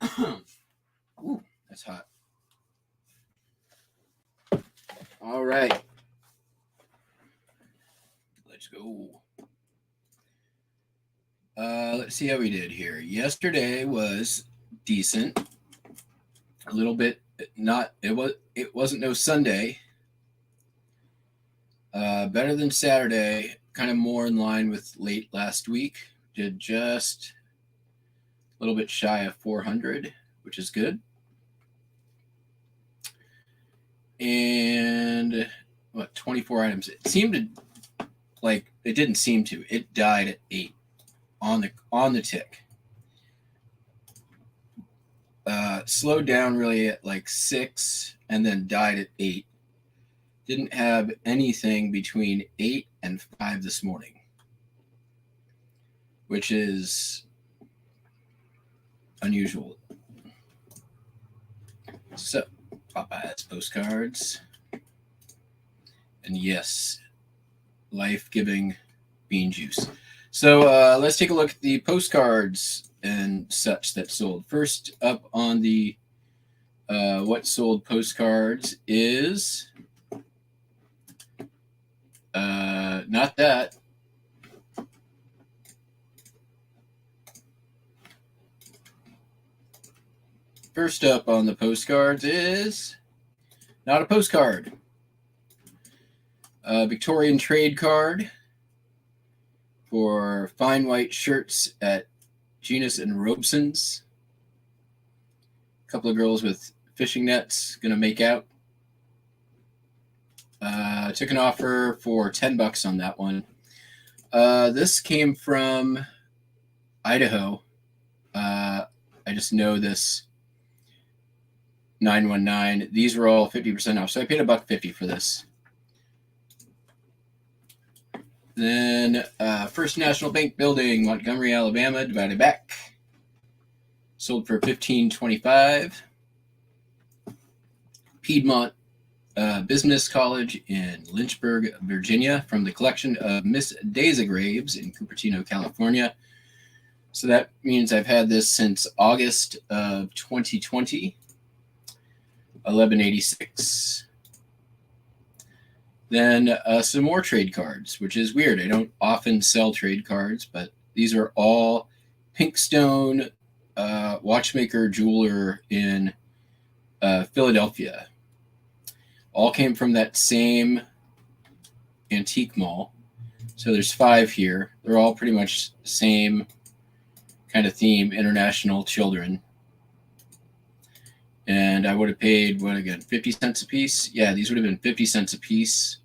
Ooh, that's hot. All right. Let's go. Let's see how we did here. Yesterday was decent. A little bit not it wasn't no Sunday. Better than Saturday, kind of more in line with late last week. Did just a little bit shy of 400, which is good. And what, 24 items. It seemed to, like, it didn't seem to. It died at 8 on the tick. Slowed down really at like 6 and then died at 8. Didn't have anything between 8 and 5 this morning, which is unusual. So, Popeye's postcards. And yes, life-giving bean juice. So let's take a look at the postcards and such that sold. First up on the what sold postcards is not that. First up on the postcards is not a postcard. A Victorian trade card for fine white shirts at Genus and Robeson's. A couple of girls with fishing nets gonna make out. Took an offer for $10 on that one. This came from Idaho. I just know this 919. These were all 50% off, so I paid $1.50 for this. Then First National Bank Building, Montgomery, Alabama, divided back. Sold for $15.25. Piedmont Business College in Lynchburg, Virginia, from the collection of Miss Daisy Graves in Cupertino, California. So that means I've had this since August of 2020. $11.86. Then some more trade cards, which is weird. I don't often sell trade cards, but these are all Pinkstone watchmaker jeweler in Philadelphia. All came from that same antique mall. So there's 5 here. They're all pretty much the same kind of theme, international children. And I would have paid, what again, 50 cents a piece? Yeah, these would have been 50 cents a piece.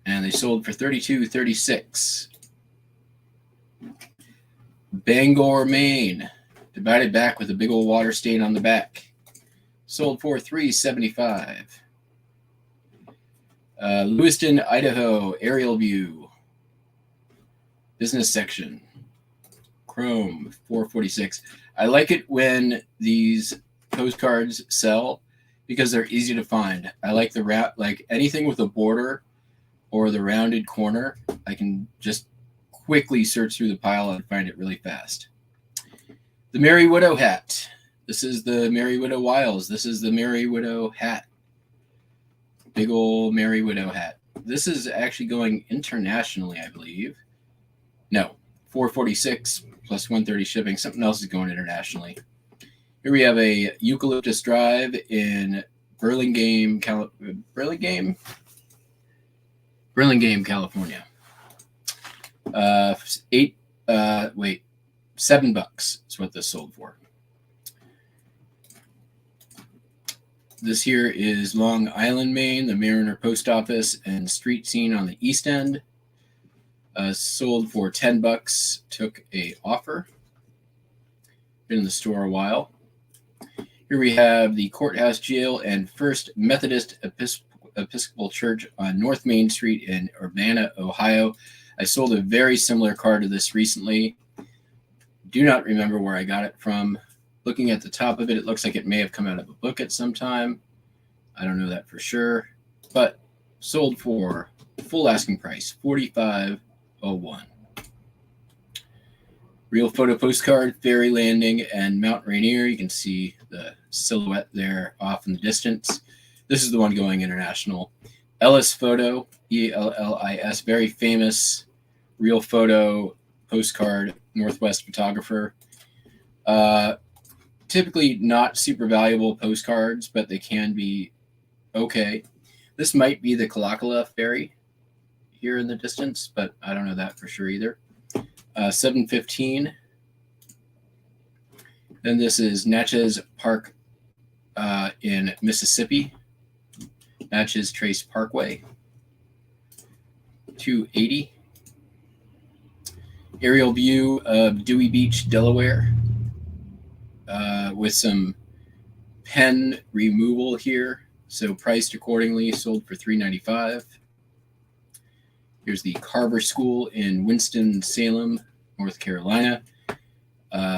And they sold for $32.36. Bangor, Maine, divided back with a big old water stain on the back. Sold for $3.75. Lewiston, Idaho, aerial view. Business section. Chrome, $4.46. I like it when these postcards sell because they're easy to find. I like like anything with a border or the rounded corner. I can just quickly search through the pile and find it really fast. The Merry Widow hat. This is the Merry Widow Wiles. This is the Merry Widow hat. Big old Merry Widow hat. This is actually going internationally, I believe. No, $4.46 plus $1.30 shipping. Something else is going internationally. Here we have a Eucalyptus Drive in Burlingame, California. $7 is what this sold for. This here is Long Island, Maine, the Mariner Post Office and street scene on the East End. Sold for $10. Took a offer. Been in the store a while. Here we have the Courthouse Jail and First Methodist Episcopal Church on North Main Street in Urbana, Ohio. I sold a very similar card to this recently. Do not remember where I got it from. Looking at the top of it, it looks like it may have come out of a book at some time. I don't know that for sure, but sold for full asking price, $45.01. Real photo postcard, ferry landing, and Mount Rainier. You can see the silhouette there off in the distance. This is the one going international. Ellis Photo, Ellis, very famous real photo postcard, Northwest photographer. Typically not super valuable postcards, but they can be okay. This might be the Kalakala ferry here in the distance, but I don't know that for sure either. 715. Then this is Natchez Park in Mississippi. Natchez Trace Parkway. 280. Aerial view of Dewey Beach, Delaware, with some pen removal here. So priced accordingly, sold for $3.95. Here's the Carver School in Winston-Salem, North Carolina.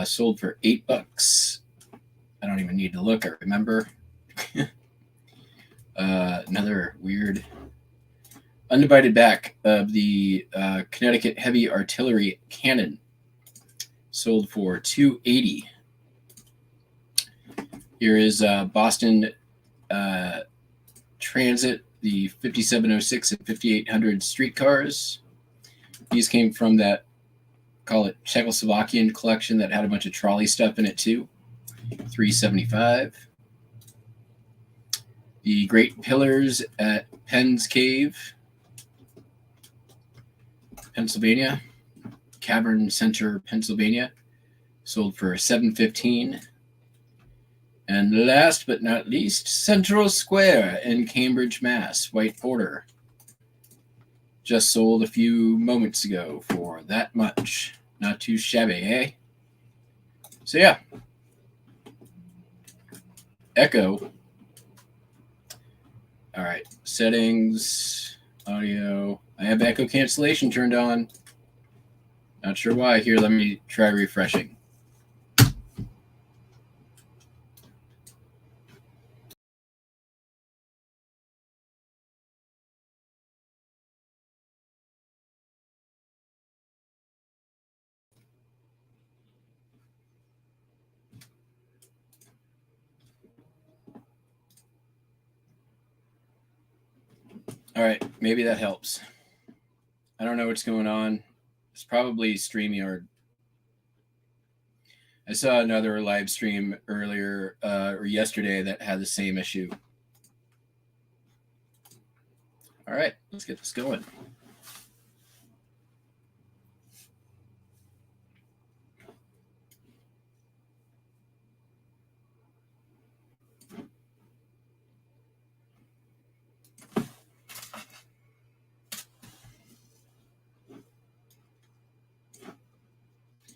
Sold for $8. I don't even need to look, I remember. Another weird undivided back of the Connecticut Heavy Artillery Cannon. Sold for $280. Here is Boston Transit, the 5706 and 5800 streetcars. These came from that, call it Czechoslovakian collection that had a bunch of trolley stuff in it too. $375. The Great Pillars at Penn's Cave, Pennsylvania, Cavern Center, Pennsylvania, sold for $715. And last but not least, Central Square in Cambridge, Mass. White Porter. Just sold a few moments ago for that much. Not too shabby, eh? So yeah. Echo. All right. Settings, audio. I have echo cancellation turned on. Not sure why. Here, let me try refreshing. All right, maybe that helps. I don't know what's going on. It's probably StreamYard. I saw another live stream earlier or yesterday that had the same issue. All right, let's get this going.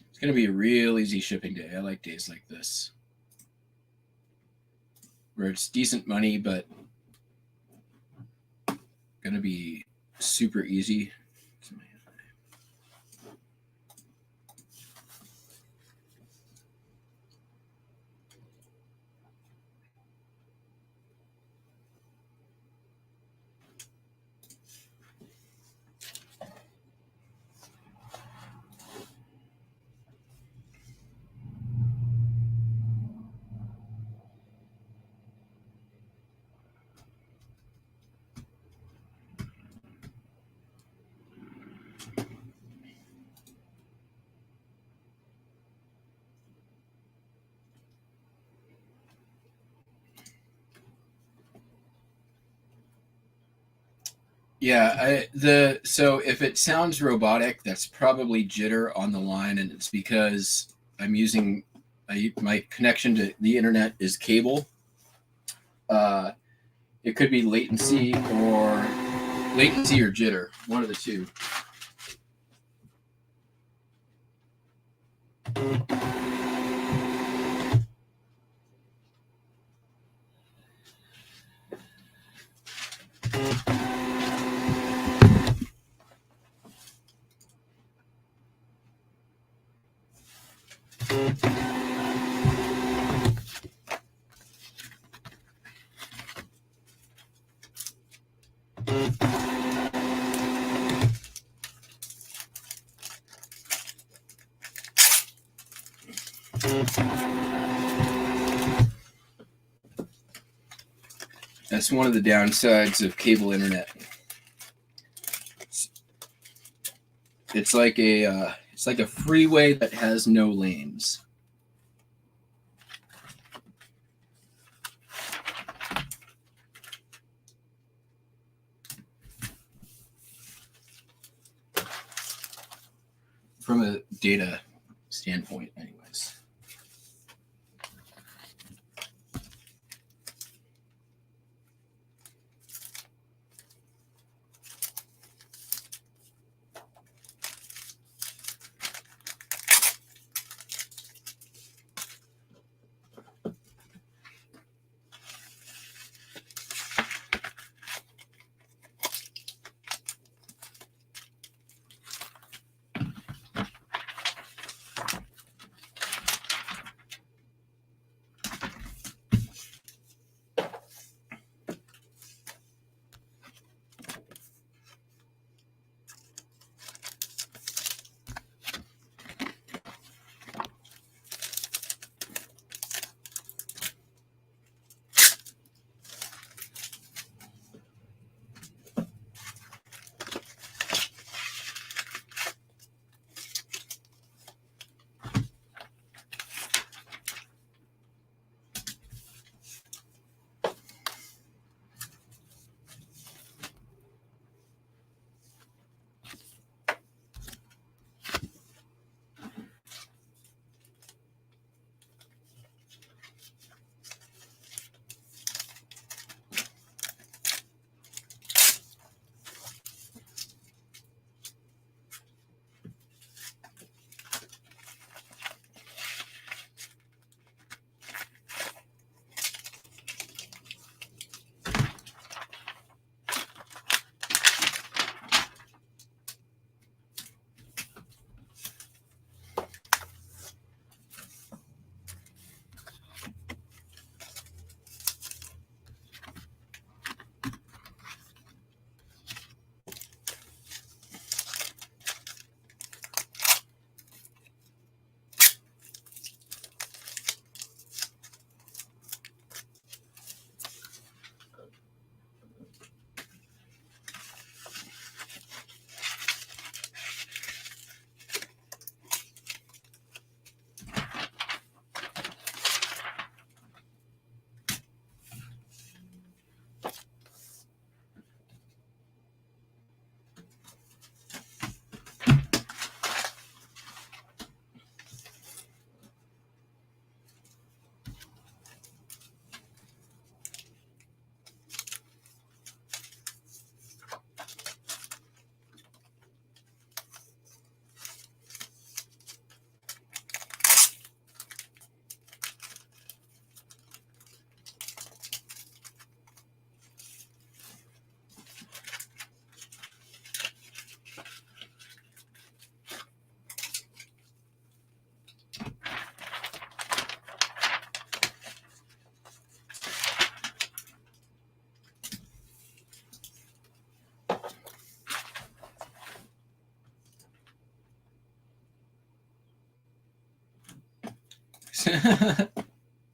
It's going to be a real easy shipping day. I like days like this, where it's decent money, but going to be super easy. Yeah, so if it sounds robotic, that's probably jitter on the line, and it's because I'm using my connection to the internet is cable. It could be latency or jitter, one of the two. That's one of the downsides of cable internet. It's like a freeway that has no lanes. From a data standpoint, anyways.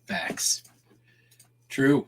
Facts. True.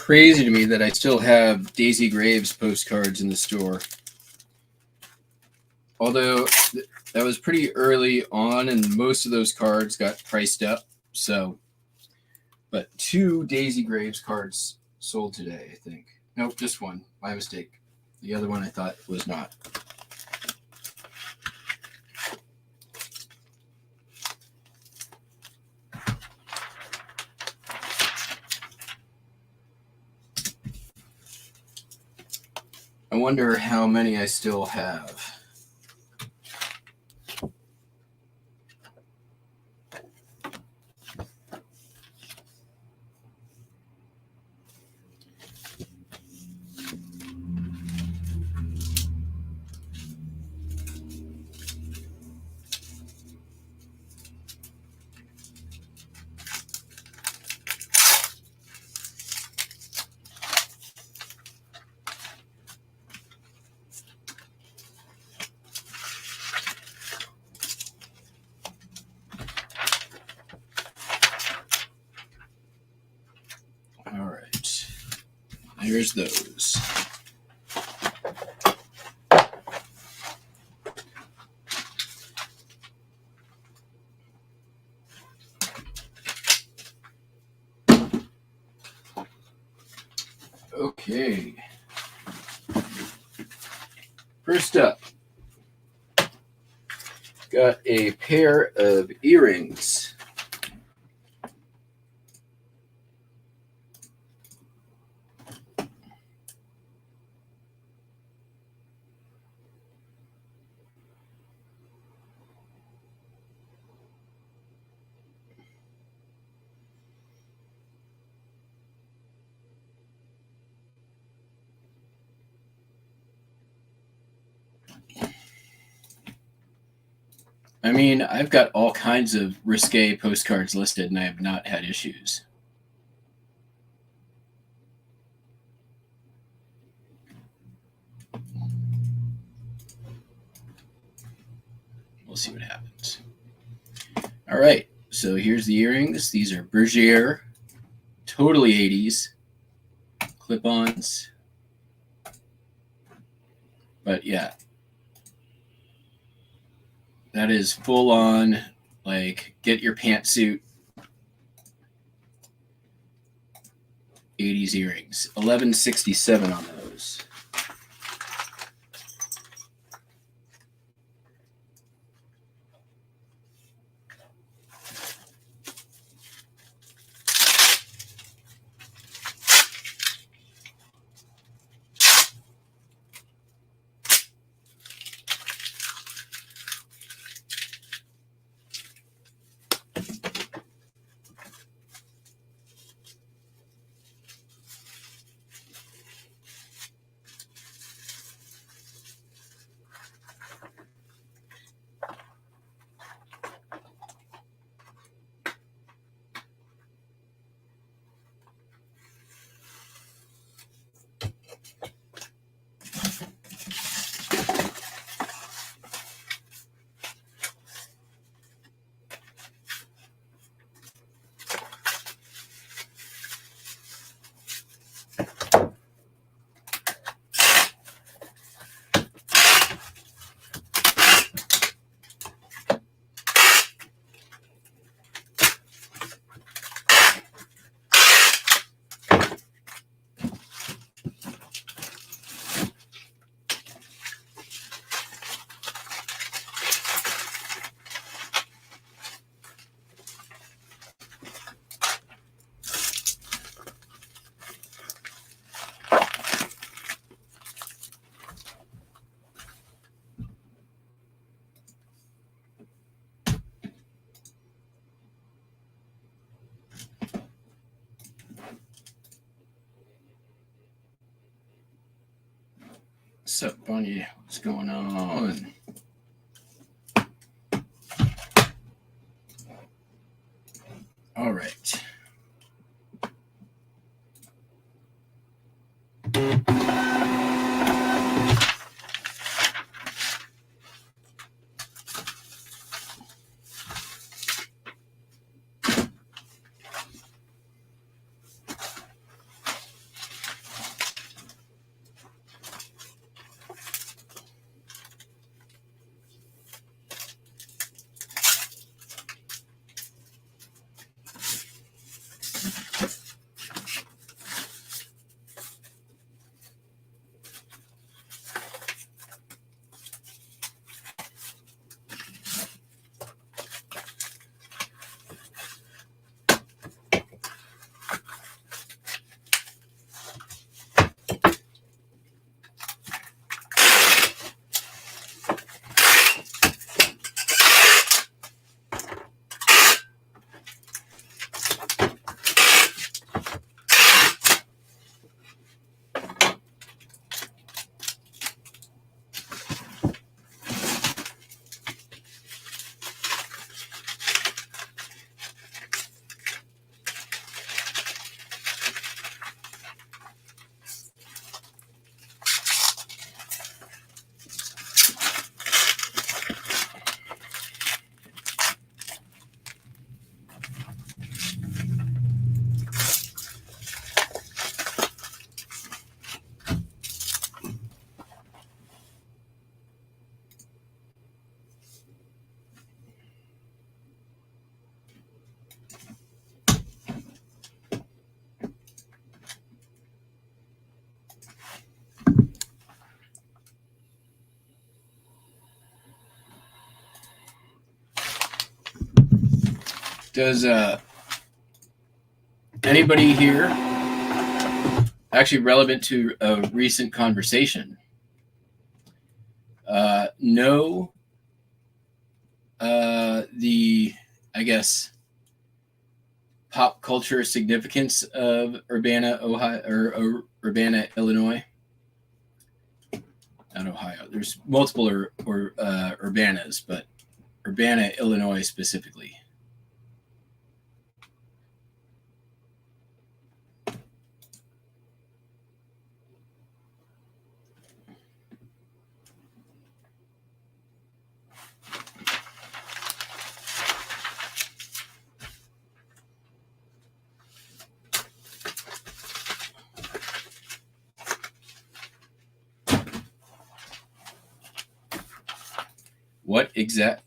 crazy to me that I still have Daisy Graves postcards in the store. Although that was pretty early on, and most of those cards got priced up. So, but 2 Daisy Graves cards sold today, I think. Nope, just one. My mistake. The other one I thought was not. I wonder how many I still have. All right. Here's those. Okay. First up, got a pair of earrings. I mean, I've got all kinds of risque postcards listed, and I have not had issues. We'll see what happens. All right, so here's the earrings. These are Bergère, totally 80s, clip-ons. But yeah, that is full on, like, get your pantsuit 80s earrings. $11.67 on those. What's up, Bunny? What's going on? All right. Does anybody here, actually relevant to a recent conversation, know the, I guess, pop culture significance of Urbana, Ohio, or Urbana, Illinois? Not Ohio. There's multiple Urbanas, but Urbana, Illinois specifically.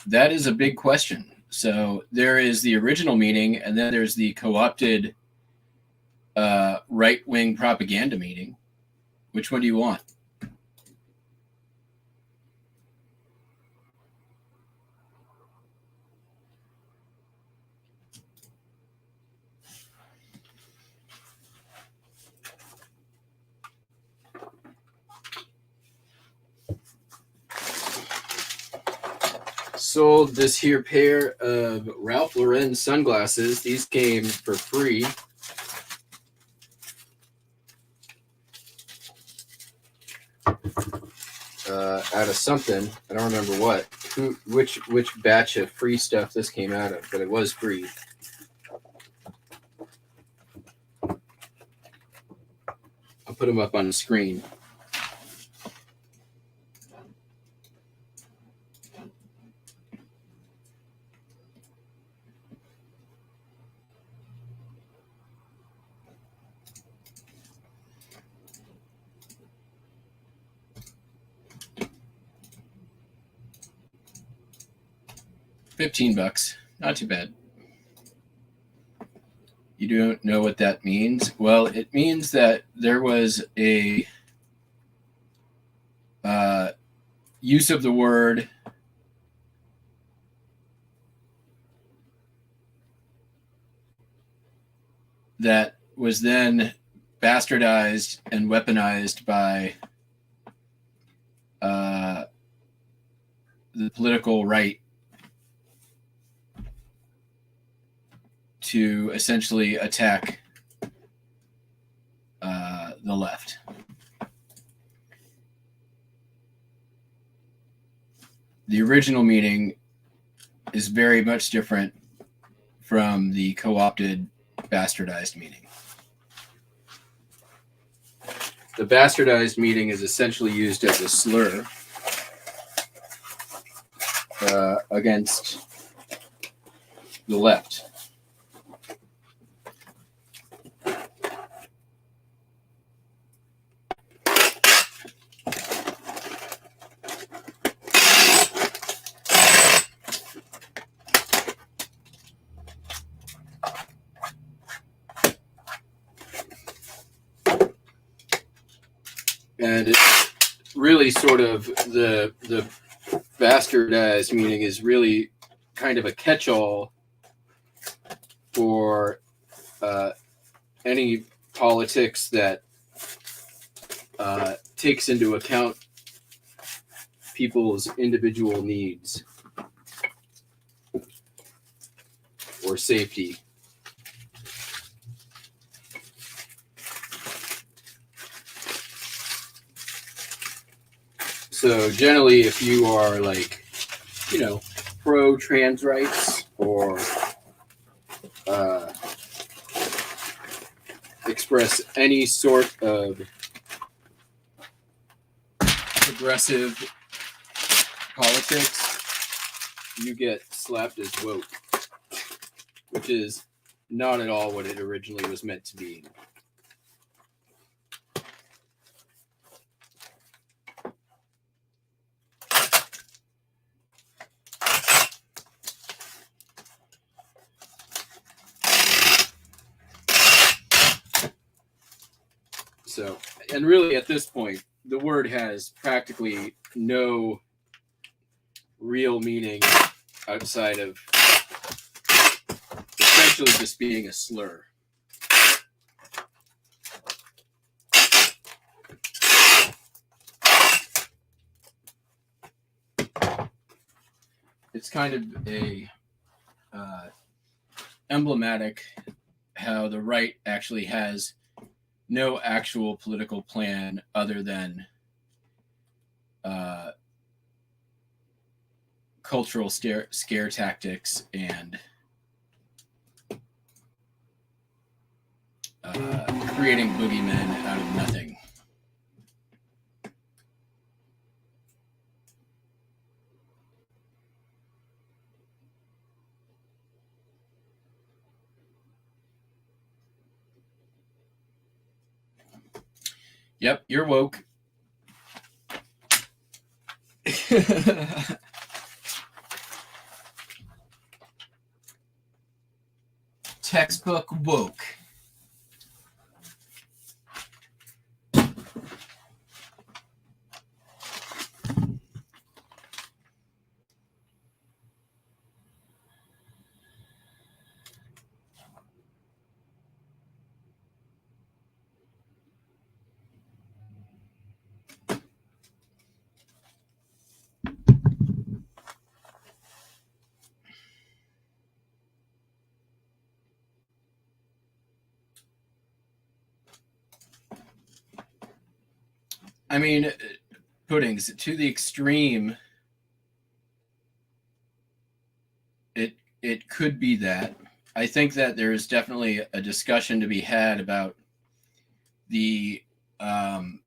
That is a big question. So there is the original meeting, and then there's the co-opted right-wing propaganda meeting. Which one do you want? Sold this here pair of Ralph Lauren sunglasses. These came for free. Out of something. I don't remember what. Which batch of free stuff this came out of, but it was free. I'll put them up on the screen. $15, not too bad. You don't know what that means? Well, it means that there was a use of the word that was then bastardized and weaponized by the political right to essentially attack the left. The original meeting is very much different from the co-opted bastardized meeting. The bastardized meeting is essentially used as a slur against the left. And it's really sort of the bastardized meaning is really kind of a catch-all for any politics that takes into account people's individual needs or safety. So generally, if you are like, pro-trans rights or express any sort of progressive politics, you get slapped as woke, which is not at all what it originally was meant to be. So, and really at this point, the word has practically no real meaning outside of the essentially just being a slur. It's kind of a emblematic how the right actually has no actual political plan other than cultural scare tactics and creating boogeymen out of nothing. Yep, you're woke. Textbook woke. I mean, puddings to the extreme. It could be that. I think that there is definitely a discussion to be had about the on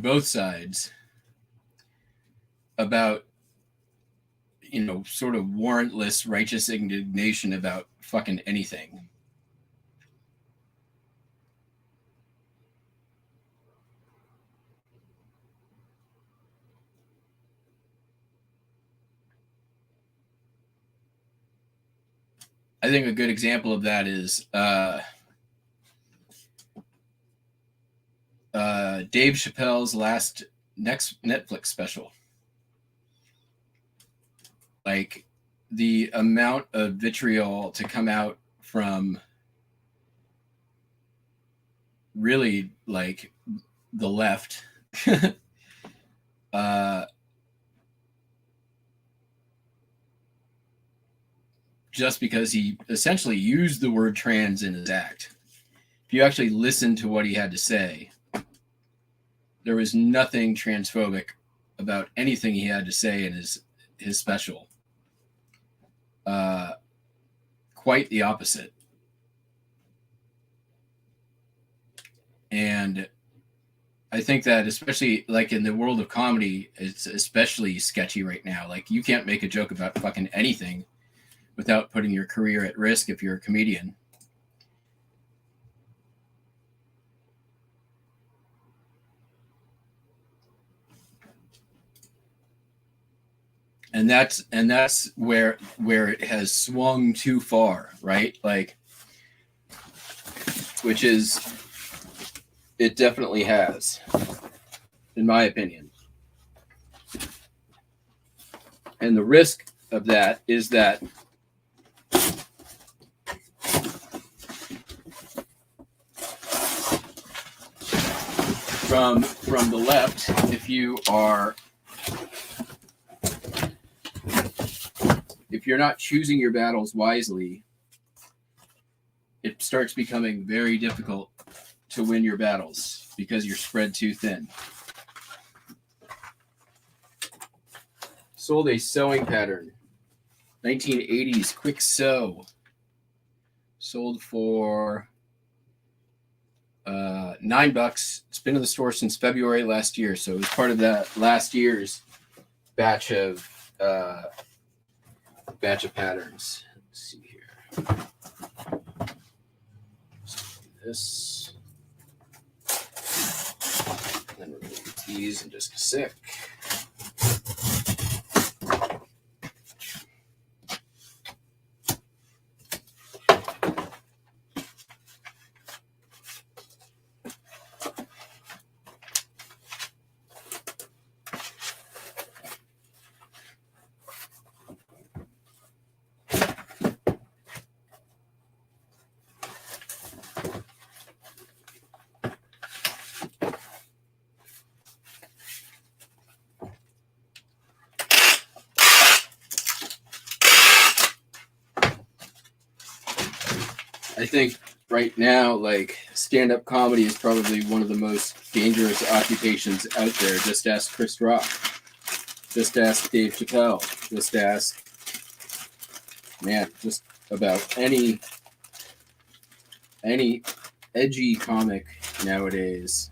both sides about, you know, sort of warrantless righteous indignation about fucking anything. I think a good example of that is Dave Chappelle's next Netflix special. Like the amount of vitriol to come out from really like the left just because he essentially used the word trans in his act. If you actually listen to what he had to say, there was nothing transphobic about anything he had to say in his special. Quite the opposite. And I think that especially like in the world of comedy, it's especially sketchy right now. Like you can't make a joke about fucking anything without putting your career at risk if you're a comedian. And that's where it has swung too far, right? Like, which is, it definitely has, in my opinion. And the risk of that is that from the left, if you're not choosing your battles wisely, it starts becoming very difficult to win your battles because you're spread too thin. Sold a sewing pattern, 1980s quick sew. Sold for $9. It's been in the store since February last year, so it was part of that last year's batch of patterns. Let's see here. This, and then we're going to get these in just a sec. I think right now, like, stand-up comedy is probably one of the most dangerous occupations out there. Just ask Chris Rock. Just ask Dave Chappelle. Just ask, man, just about any edgy comic nowadays.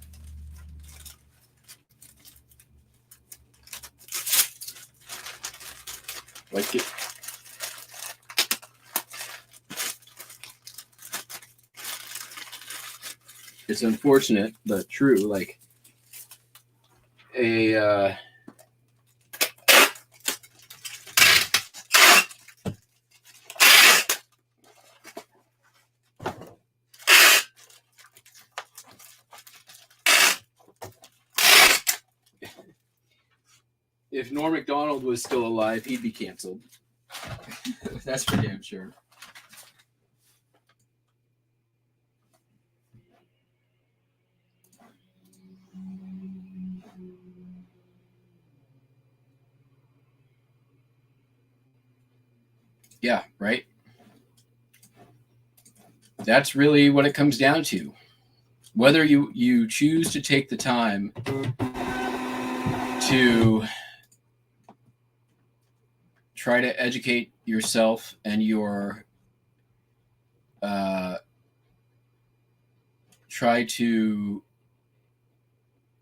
Like it, it's unfortunate but true. Like a if Norm Macdonald was still alive, he'd be canceled. That's for damn sure. Yeah, right. That's really what it comes down to. Whether you choose to take the time to try to educate yourself and your try to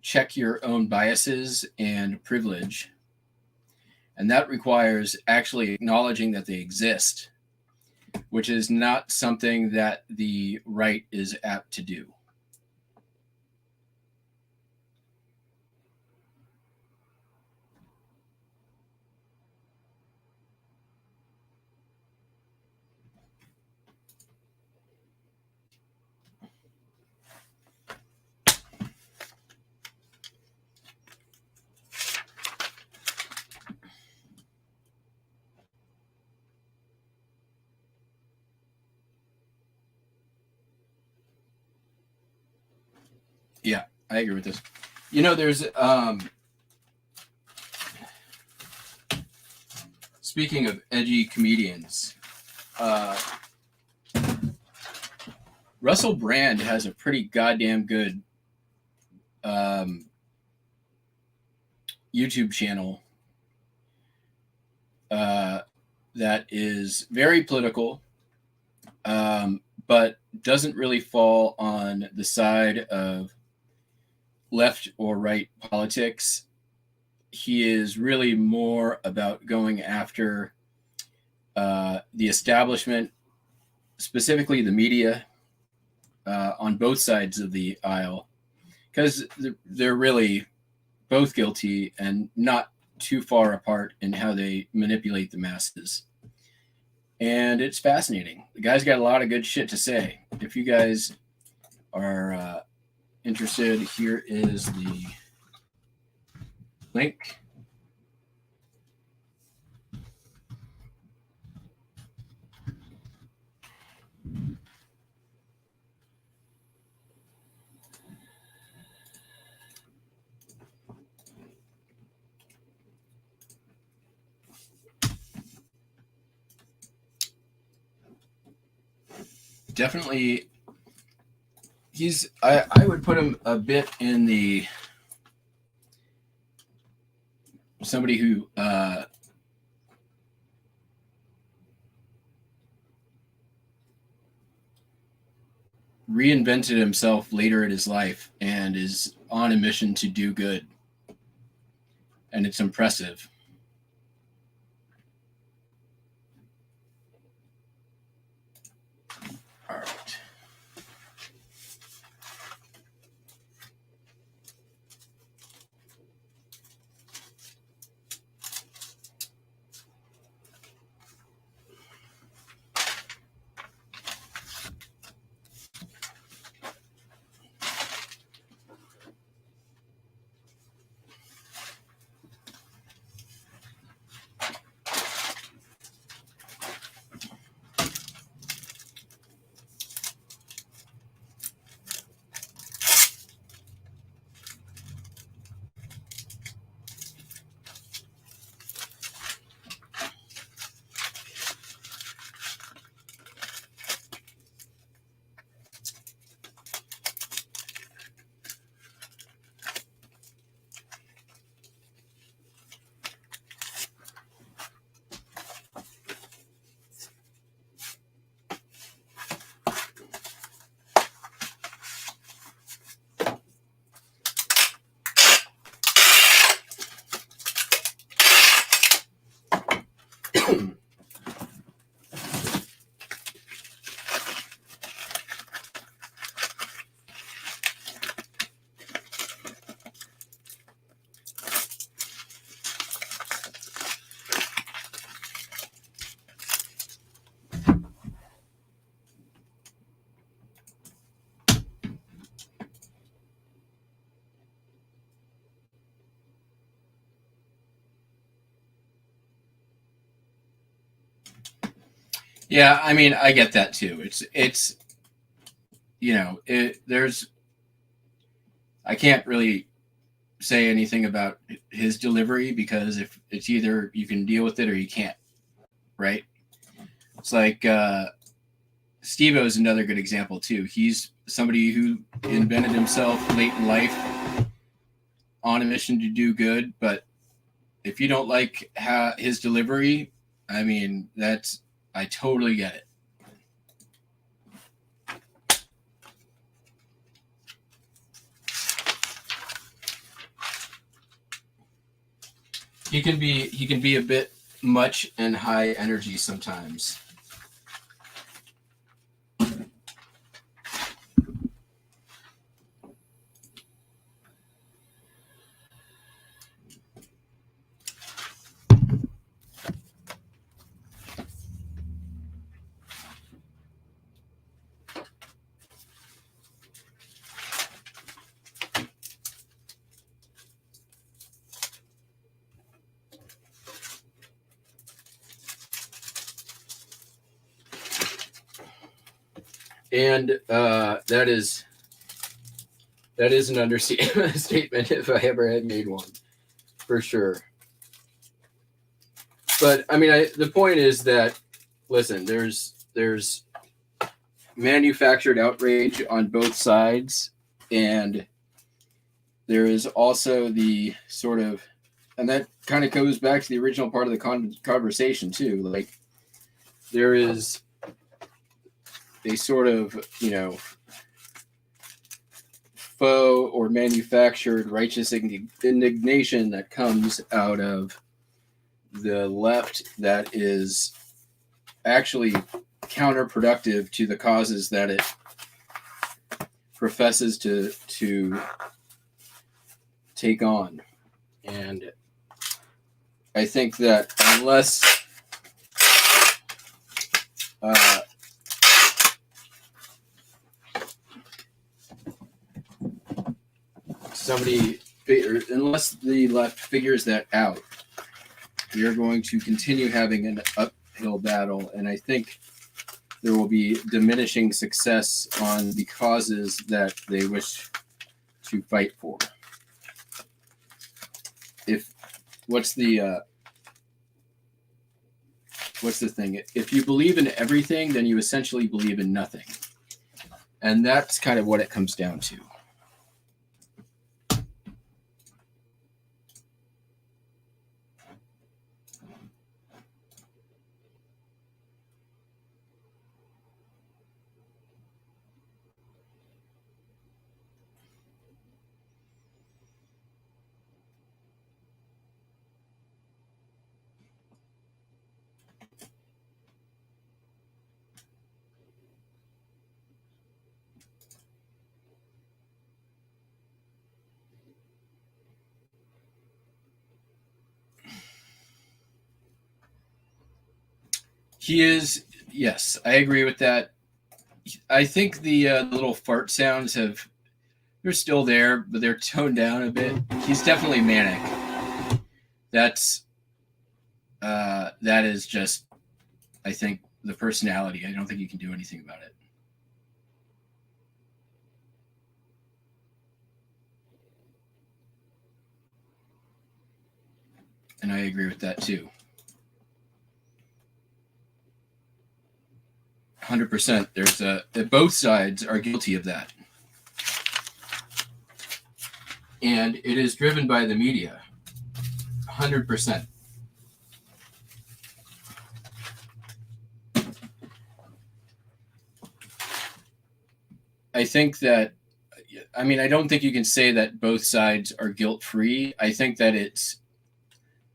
check your own biases and privilege, and that requires actually acknowledging that they exist, which is not something that the right is apt to do. Yeah, I agree with this. You know, there's speaking of edgy comedians, Russell Brand has a pretty goddamn good YouTube channel that is very political, but doesn't really fall on the side of left or right politics. He is really more about going after the establishment, specifically the media, on both sides of the aisle, because they're really both guilty and not too far apart in how they manipulate the masses. And it's fascinating. The guy's got a lot of good shit to say. If you guys are interested, here is the link. Definitely, I would put him a bit in the somebody who reinvented himself later in his life and is on a mission to do good. And it's impressive. All right. Yeah, I mean, I get that too. It's there's I can't really say anything about his delivery because if it's either you can deal with it or you can't, right? It's like Steve-O is another good example too. He's somebody who invented himself late in life on a mission to do good, but if you don't like his delivery, I mean, I totally get it. He can be a bit much and high energy sometimes. And that is an understatement if I ever had made one, for sure. But I mean, the point is that listen, there's manufactured outrage on both sides, and there is also the sort of, and that kind of goes back to the original part of the conversation too. Like there is a sort of, faux or manufactured righteous indignation that comes out of the left that is actually counterproductive to the causes that it professes to take on. And I think that unless unless the left figures that out, we are going to continue having an uphill battle. And I think there will be diminishing success on the causes that they wish to fight for. What's the thing? If you believe in everything, then you essentially believe in nothing. And that's kind of what it comes down to. He is, yes, I agree with that. I think the little fart sounds they're still there, but they're toned down a bit. He's definitely manic. That is just, I think, the personality. I don't think you can do anything about it. And I agree with that too. 100%. Both sides are guilty of that. And it is driven by the media. 100%. I think that, I don't think you can say that both sides are guilt-free. I think that it's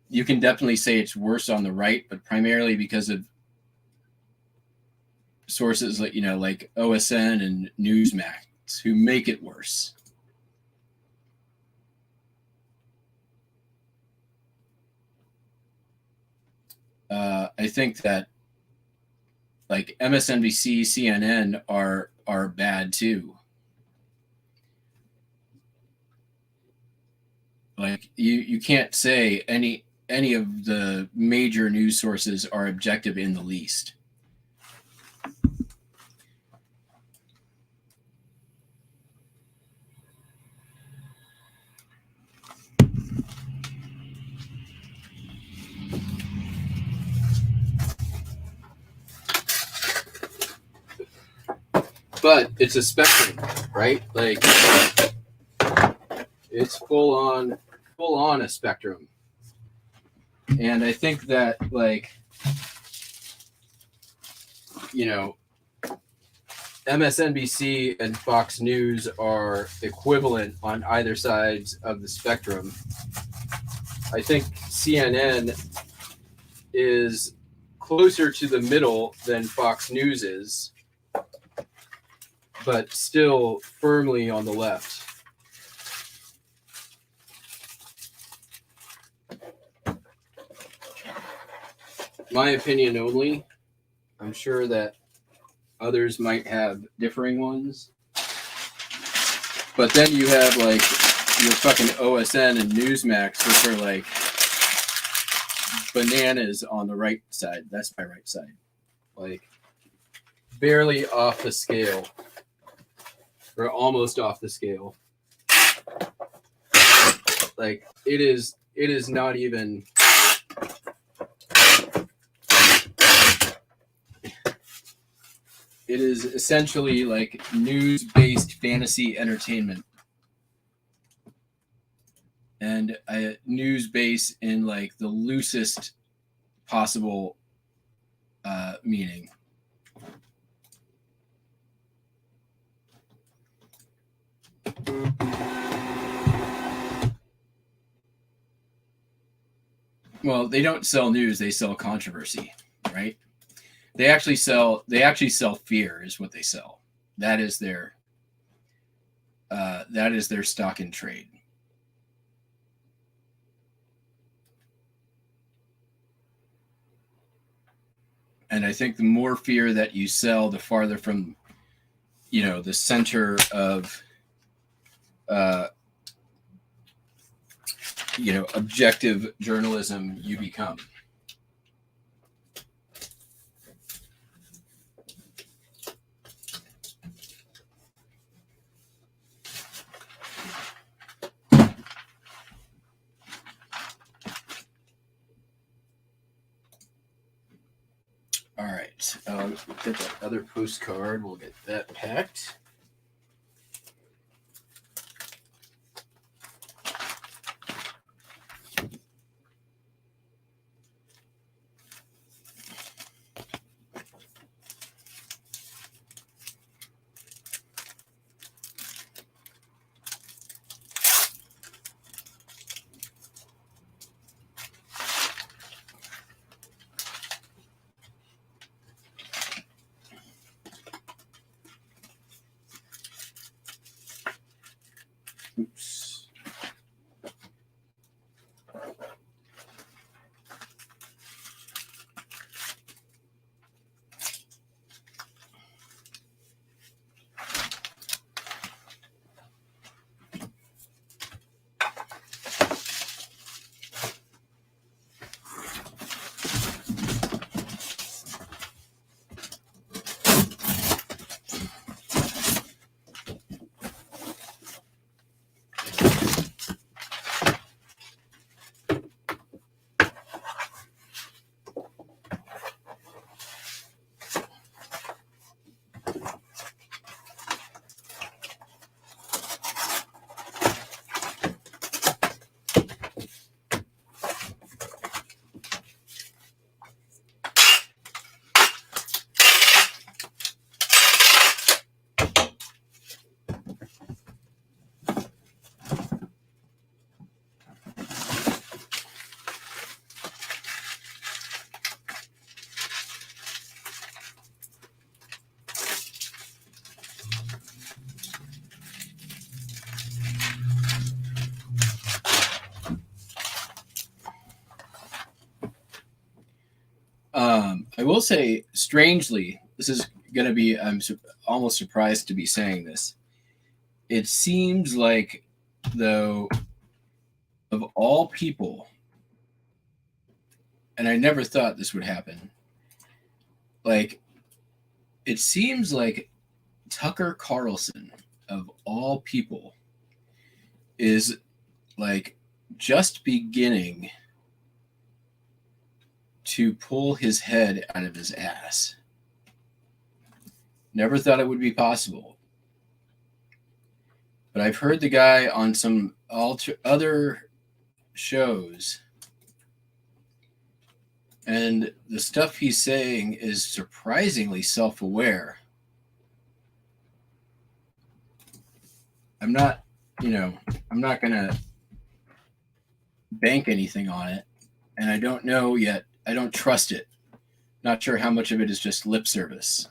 you can definitely say it's worse on the right, but primarily because of sources like, like OSN and Newsmax who make it worse. I think that like MSNBC, CNN are bad too. Like you can't say any of the major news sources are objective in the least. But it's a spectrum, right? Like it's full on a spectrum. And I think that, like, MSNBC and Fox News are equivalent on either sides of the spectrum. I think CNN is closer to the middle than Fox News is, but still firmly on the left. My opinion only. I'm sure that others might have differing ones. But then you have like your fucking OSN and Newsmax, which are like bananas on the right side. That's my right side. Like barely off the scale. Or almost off the scale. Like it is not even it is essentially like news-based fantasy entertainment. And news-based in like the loosest possible meaning. Well, they don't sell news, they sell controversy, right? They actually sell fear is what they sell. That is their stock in trade. And I think the more fear that you sell, the farther from the center of objective journalism you become. All right, get that other postcard. We'll get that packed. will say, strangely, this is going to be, almost surprised to be saying this. It seems like, though, of all people, and I never thought this would happen, like, it seems like Tucker Carlson, of all people, is like just beginning to pull his head out of his ass. Never thought it would be possible. But I've heard the guy on some other shows, and the stuff he's saying is surprisingly self-aware. I'm not going to bank anything on it, and I don't know yet. I don't trust it. Not sure how much of it is just lip service.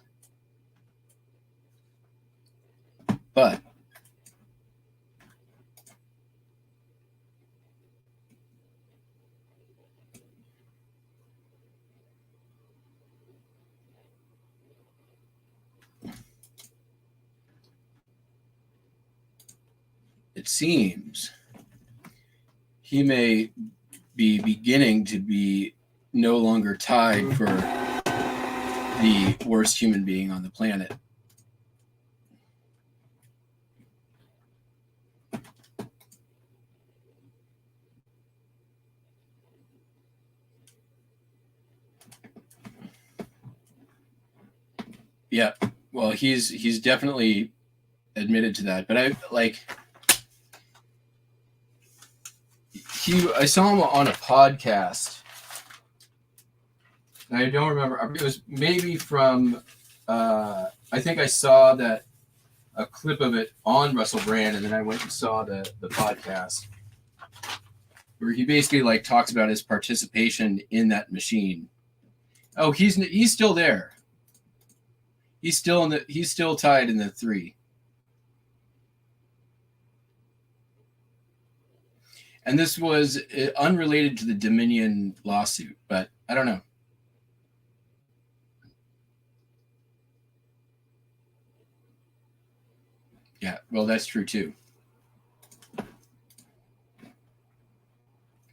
But it seems he may be beginning to be no longer tied for the worst human being on the planet. Yeah, well, he's definitely admitted to that, but I saw him on a podcast. I don't remember. It was maybe from, I think I saw that a clip of it on Russell Brand, and then I went and saw the podcast where he basically like talks about his participation in that machine. Oh, he's still there. He's still tied in the 3. And this was unrelated to the Dominion lawsuit, but I don't know. Yeah, well, that's true too.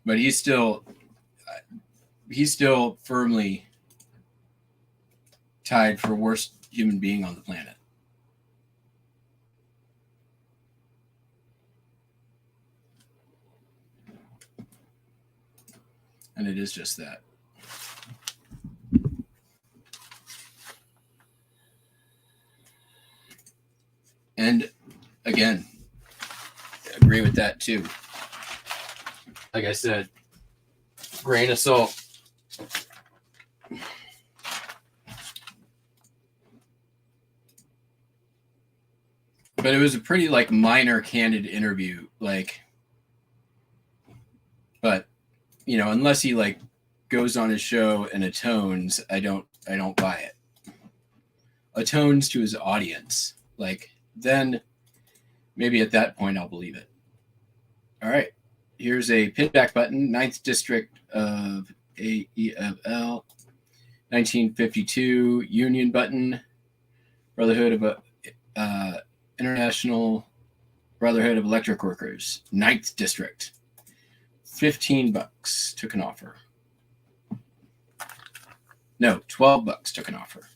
But he's still firmly tied for worst human being on the planet. And it is just that. And again, I agree with that too. Like I said, grain of salt. But it was a pretty like minor candid interview, like, but unless he like goes on his show and atones, I don't buy it. Atones to his audience, like, then maybe at that point I'll believe it. All right, here's a pinback button, 9th District of AEFL, 1952 Union button, Brotherhood of International Brotherhood of Electric Workers, 9th District. $15 took an offer. No, $12 took an offer.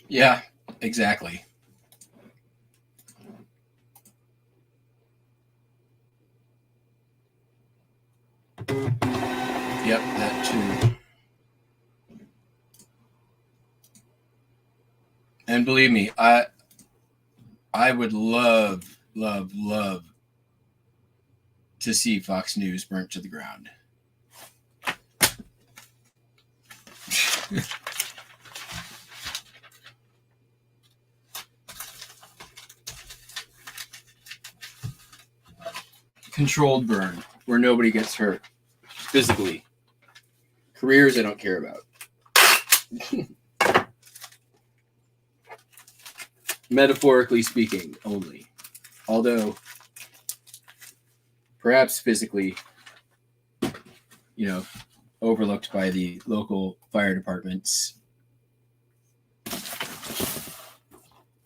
Yeah, exactly. Yep, that too. And believe me, I would love, love, love to see Fox News burnt to the ground. Controlled burn, where nobody gets hurt physically. Careers I don't care about. Metaphorically speaking, only. Although, perhaps physically, overlooked by the local fire departments.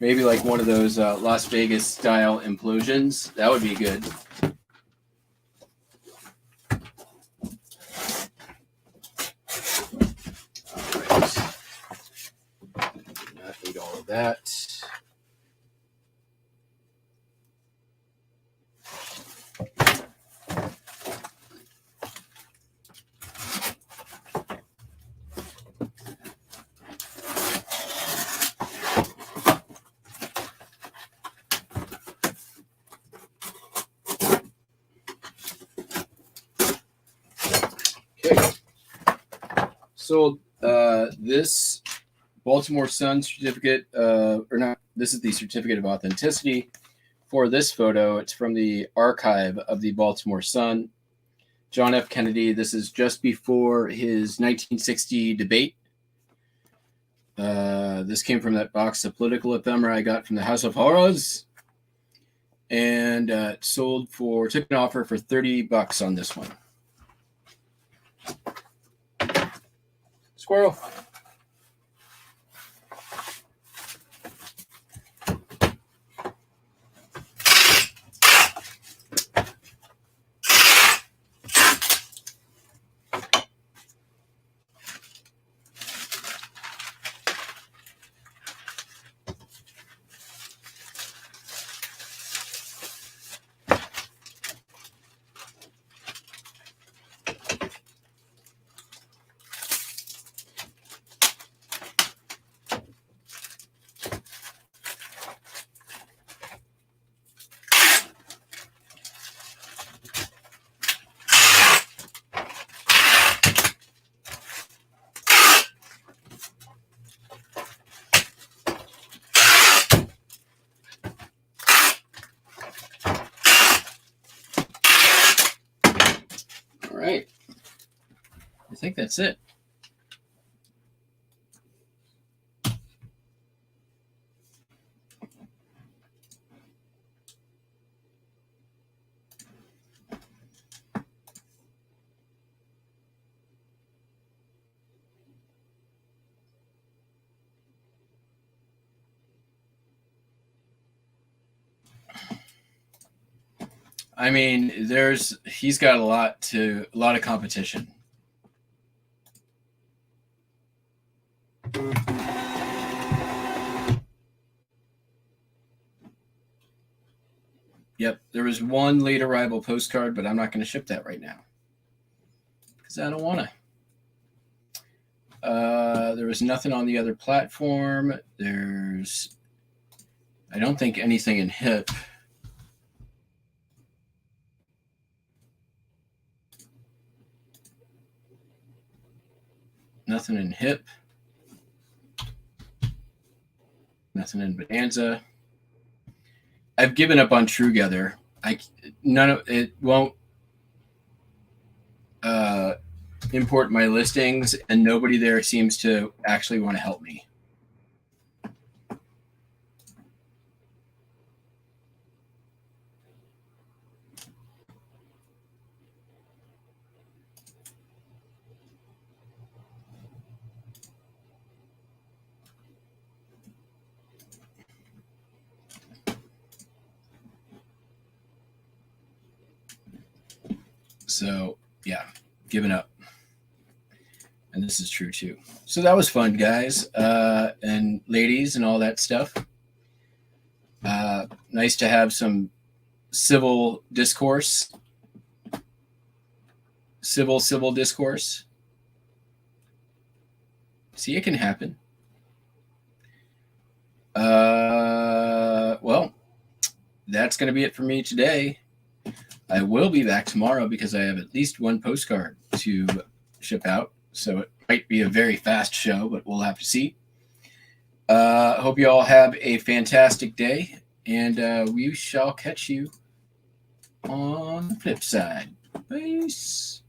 Maybe like one of those Las Vegas style implosions. That would be good. All right. Not need all of that. Okay. Sold this Baltimore Sun certificate, or not, this is the certificate of authenticity for this photo. It's from the archive of the Baltimore Sun. John F. Kennedy, this is just before his 1960 debate. This came from that box of political ephemera I got from the House of Horrors. And took an offer for $30 on this one. Squirrel. All right. I think that's it. I mean, he's got a lot of competition. Yep, there was one late arrival postcard, but I'm not going to ship that right now because I don't want to. There was nothing on the other platform. I don't think anything in HIP. Nothing in HIP. Nothing in Bonanza. I've given up on TrueGether. It won't import my listings, and nobody there seems to actually want to help me. So, yeah, given up. And this is true too. So that was fun, guys and ladies and all that stuff. Nice to have some civil discourse. Civil discourse. See, it can happen. Well, that's going to be it for me today. I will be back tomorrow because I have at least one postcard to ship out. So it might be a very fast show, but we'll have to see. Hope you all have a fantastic day, and we shall catch you on the flip side. Peace.